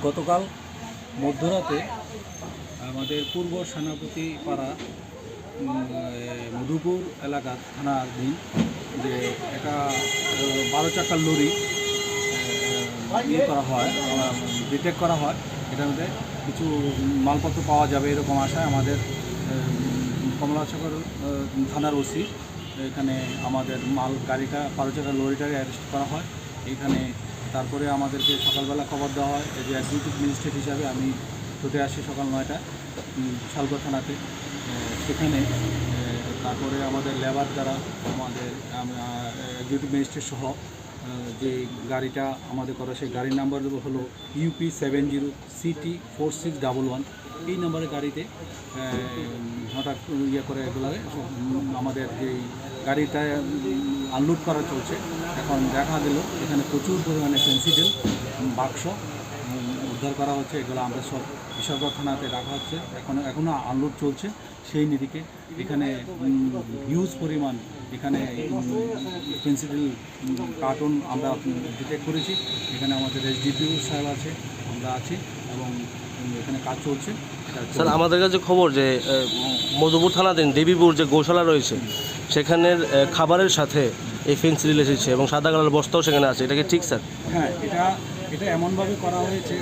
গতকাল মধ্যরাতে আমাদের পূর্ব সেনাপতি পাড়া মধুপুর এলাকা থানাধীন যে একটা 12 চাকার লরি করা হয়, ডিটেক্ট করা হয়। এটার মধ্যে কিছু মালপত্র পাওয়া যাবে এরকম আশায় আমাদের কমলাসাগর থানার ওসি এখানে আমাদের গাড়িটা 12 চাকার লরিটাকে অ্যারেস্ট করা হয়। এখানে তারপরে আমাদেরকে সকালবেলা খবর দেওয়া হয় যে এক্সিকিউটিভ ম্যাজিস্ট্রেট হিসাবে আমি ছুটে আসি সকাল 9টায় শালগড় থানাতে। সেখানে তারপরে আমাদের লেবার যারা আমাদের এক্সিকিউটিভ ম্যাজিস্ট্রেট সহ যে গাড়িটা আমাদের করা, সেই গাড়ির নাম্বার হলো UP 70 CT 4611। এই নাম্বারের গাড়িতে হঠাৎ করে এগুলো আমাদের যে গাড়িটা আনলোড করা চলছে। এখন দেখা গেল এখানে প্রচুর পরিমাণে ফেন্সিডিল বাক্স উদ্ধার করা হচ্ছে। এগুলো আমরা সব বিশালগড় থানাতে রাখা হচ্ছে, এখনও আনলোড চলছে। সেই নিরিখে এখানে হিউজ পরিমাণ এখানে ফেন্সিডিল কার্টুন আমরা ডিটেক্ট করেছি। এখানে আমাদের SDPO সাহেব আছে, আমরা আছি এবং এখানে কাজ চলছে। স্যার, আমাদের কাছে খবর যে মধুপুর থানাধীন দেবীপুর যে গোশালা রয়েছে সেখানের খাবারের সাথে এই ফেন্সিডিল এসেছে এবং সাদা কালার বস্তাও সেখানে আছে, এটা কি ঠিক স্যার? হ্যাঁ, এটা এমনভাবে করা হয়েছে,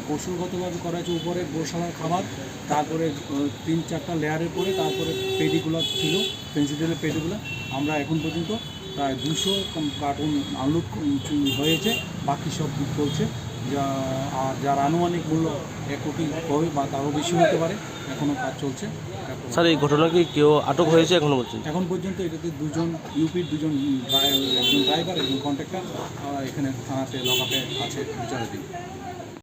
কৌশলগতভাবে করা হয়েছে। উপরে গোশালার খাবার, তারপরে 3-4টা লেয়ারের পরে তারপরে পেডিগুলো ছিল, ফেন্সিডিলের পেডিগুলো। আমরা এখন পর্যন্ত প্রায় 200 কার্টুন আনলোড হয়েছে, বাকি সব চলছে। আর যার আনুমানিক মূল্য 1 কোটি হবে বা তারও বেশি হতে পারে। এখনও কাজ চলছে। স্যার, এই ঘটনা কি কেউ আটক হয়েছে এখন পর্যন্ত? এটাতে 2জন UPর 2জন, একজন ড্রাইভার, একজন কন্ট্রাক্টর এখানে থানাতে লকআপে আছে বিচারাধীন।